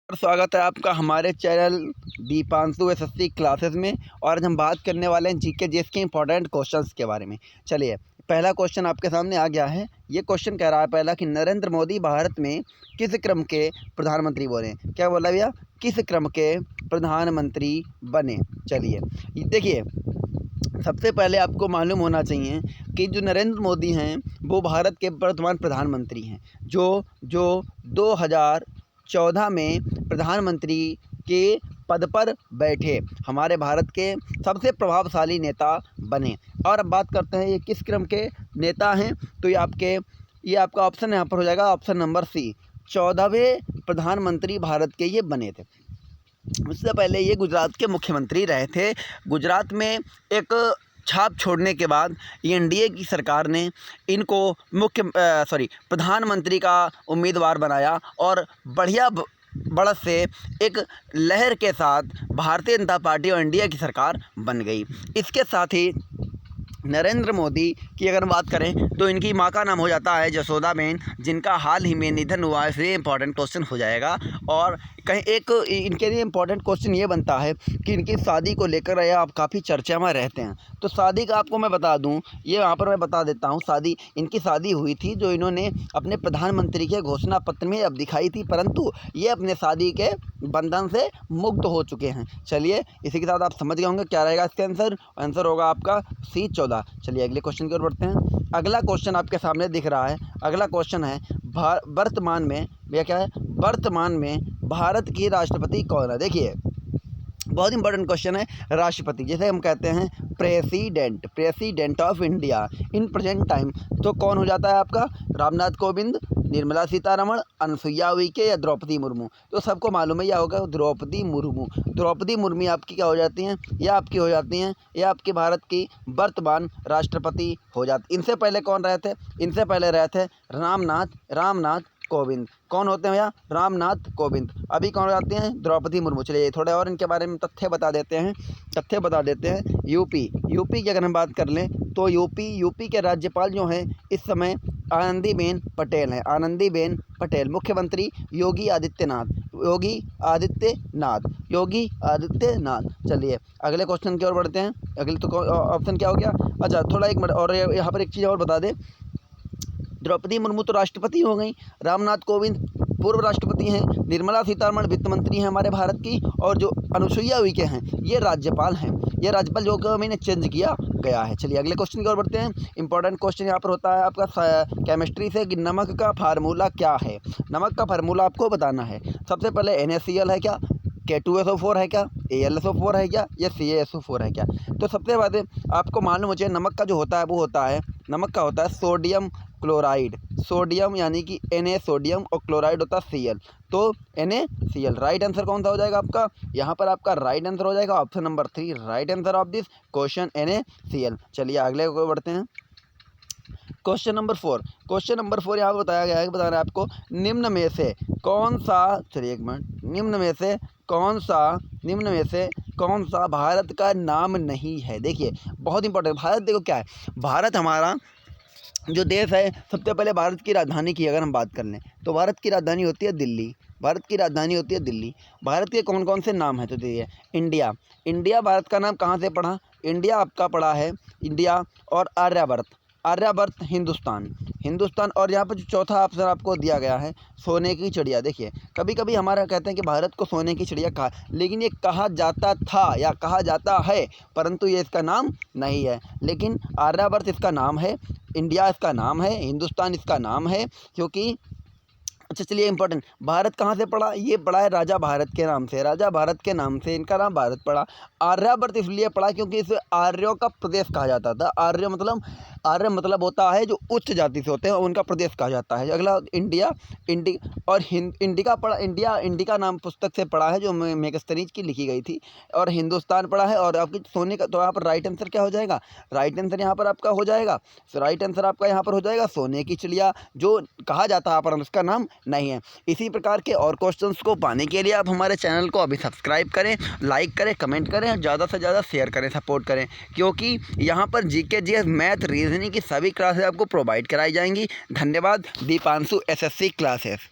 और स्वागत है आपका हमारे चैनल दीपांशु एसएससी क्लासेस में। और आज हम बात करने वाले हैं जीके जीएस के इंपॉर्टेंट क्वेश्चंस के बारे में। चलिए, पहला क्वेश्चन आपके सामने आ गया है। ये क्वेश्चन कह रहा है पहला कि नरेंद्र मोदी भारत में किस क्रम के प्रधानमंत्री बने। क्या बोला भैया? किस क्रम के प्रधानमंत्री बने। चलिए देखिए, सबसे पहले आपको मालूम होना चाहिए कि जो नरेंद्र मोदी हैं वो भारत के वर्तमान प्रधानमंत्री हैं, जो 2014 में प्रधानमंत्री के पद पर बैठे, हमारे भारत के सबसे प्रभावशाली नेता बने। और अब बात करते हैं ये किस क्रम के नेता हैं, तो ये आपका ऑप्शन यहाँ पर हो जाएगा, ऑप्शन नंबर सी, 14वें प्रधानमंत्री भारत के ये बने थे। उससे पहले ये गुजरात के मुख्यमंत्री रहे थे। गुजरात में एक छाप छोड़ने के बाद एनडीए की सरकार ने इनको प्रधानमंत्री का उम्मीदवार बनाया और बढ़त से एक लहर के साथ भारतीय जनता पार्टी और एनडीए की सरकार बन गई। इसके साथ ही नरेंद्र मोदी की अगर बात करें तो इनकी माँ का नाम हो जाता है जसोदाबेन, जिनका हाल ही में निधन हुआ है, इसलिए इंपॉर्टेंट क्वेश्चन हो जाएगा। और कहीं एक इनके लिए इंपॉर्टेंट क्वेश्चन ये बनता है कि इनकी शादी को लेकर ये आप काफ़ी चर्चा में रहते हैं। तो शादी का आपको मैं बता दूं, ये यहाँ पर मैं बता देता हूँ। इनकी शादी हुई थी जो इन्होंने अपने प्रधानमंत्री के घोषणा पत्र में अब दिखाई थी, परंतु ये अपने शादी के बंधन से मुक्त हो चुके हैं। चलिए, इसी के साथ आप समझ गए होंगे क्या रहेगा इसका आंसर होगा आपका सी 14। चलिए अगले क्वेश्चन की ओर बढ़ते हैं। अगला क्वेश्चन आपके सामने दिख रहा है। अगला क्वेश्चन है वर्तमान में, भैया क्या है, वर्तमान में भारत की राष्ट्रपति कौन है। देखिए, बहुत इंपॉर्टेंट क्वेश्चन है। राष्ट्रपति जिसे हम कहते हैं president of India in present time, तो कौन हो जाता है आपका? रामनाथ कोविंद, निर्मला सीतारमण, अनुसुईया उइके या द्रौपदी मुर्मू। तो सबको मालूम है, यह होगा द्रौपदी मुर्मू आपकी क्या हो जाती हैं? यह आपकी भारत की वर्तमान राष्ट्रपति हो जाती। इनसे पहले कौन रहे थे? इनसे पहले रहे थे रामनाथ कोविंद। कौन होते हैं भैया? रामनाथ कोविंद। अभी कौन जाते हैं? द्रौपदी मुर्मू। चलिए थोड़े और इनके बारे में तथ्य बता देते हैं। यूपी की अगर हम बात कर लें तो यूपी के राज्यपाल जो हैं इस समय आनंदीबेन पटेल। मुख्यमंत्री योगी आदित्यनाथ। चलिए अगले क्वेश्चन की ओर बढ़ते हैं। अगले तो ऑप्शन क्या हो गया? अच्छा, थोड़ा एक मिनट और यहाँ पर एक चीज़ और बता दें। द्रौपदी मुर्मू तो राष्ट्रपति हो गई, रामनाथ कोविंद पूर्व राष्ट्रपति हैं, निर्मला सीतारमण वित्त मंत्री हैं हमारे भारत की, और जो अनुसुईया उइके हैं ये राज्यपाल हैं। ये राज्यपाल जो कि मैंने चेंज किया गया है। चलिए अगले क्वेश्चन की ओर बढ़ते हैं। इंपॉर्टेंट क्वेश्चन यहाँ पर होता है आपका केमिस्ट्री से कि नमक का फार्मूला क्या है। नमक का फार्मूला आपको बताना है। सबसे पहले NaCl है क्या, K2SO4 है क्या, AlSO4 है क्या, या CaSO4 है क्या। तो सबसे पहले आपको मालूम हो चाहिए नमक का जो होता है वो होता है सोडियम क्लोराइड। सोडियम यानी कि Na सोडियम और क्लोराइड होता है Cl, तो NaCl। राइट आंसर कौन सा हो जाएगा आपका? यहाँ पर आपका राइट आंसर हो जाएगा option number 3, right answer of this question NaCl। चलिए अगले को बढ़ते हैं। क्वेश्चन नंबर 4 यहाँ बताया गया है, बता रहे हैं आपको निम्न में से कौन सा भारत का नाम नहीं है। देखिए बहुत इंपॉर्टेंट, भारत देखो क्या है, भारत हमारा जो देश है, सबसे पहले भारत की राजधानी की अगर हम बात कर लें तो भारत की राजधानी होती है दिल्ली। भारत के कौन कौन से नाम हैं? तो देखिए, इंडिया भारत का नाम कहाँ से पढ़ा? इंडिया आपका पढ़ा है इंडिया, और आर्यावर्त हिंदुस्तान। और यहाँ पर जो चौथा ऑप्शन आपको दिया गया है सोने की चिड़िया। देखिए कभी कभी हमारा कहते हैं कि भारत को सोने की चिड़िया कहा, लेकिन ये कहा जाता था या कहा जाता है, परंतु ये इसका नाम नहीं है। लेकिन आर्यावर्त इसका नाम है, इंडिया इसका नाम है, हिंदुस्तान इसका नाम है, क्योंकि अच्छा चलिए इंपॉर्टेंट, भारत कहाँ से पड़ा? ये पड़ा है राजा भारत के नाम से इनका नाम भारत पड़ा। आर्यावर्त इसलिए पड़ा क्योंकि इसे आर्यों का प्रदेश कहा जाता था। आर्य मतलब होता है जो उच्च जाति से होते हैं, उनका प्रदेश कहा जाता है। अगला इंडिका नाम पुस्तक से पढ़ा है जो मेगस्थनीज की लिखी गई थी, और हिंदुस्तान पढ़ा है। और आपकी सोने का, तो यहाँ पर राइट आंसर क्या हो जाएगा? राइट आंसर यहाँ पर आपका हो जाएगा, राइट आंसर आपका यहाँ पर हो जाएगा सोने की चिड़िया, जो कहा जाता है पर उसका नाम नहीं है। इसी प्रकार के और क्वेश्चंस को पाने के लिए आप हमारे चैनल को अभी सब्सक्राइब करें, लाइक करें, कमेंट करें और ज़्यादा से ज़्यादा शेयर करें, सपोर्ट करें, क्योंकि यहाँ पर जीके जीएस मैथ रीजनिंग की सभी क्लासेस आपको प्रोवाइड कराई जाएंगी। धन्यवाद। Deepanshu SSC classes.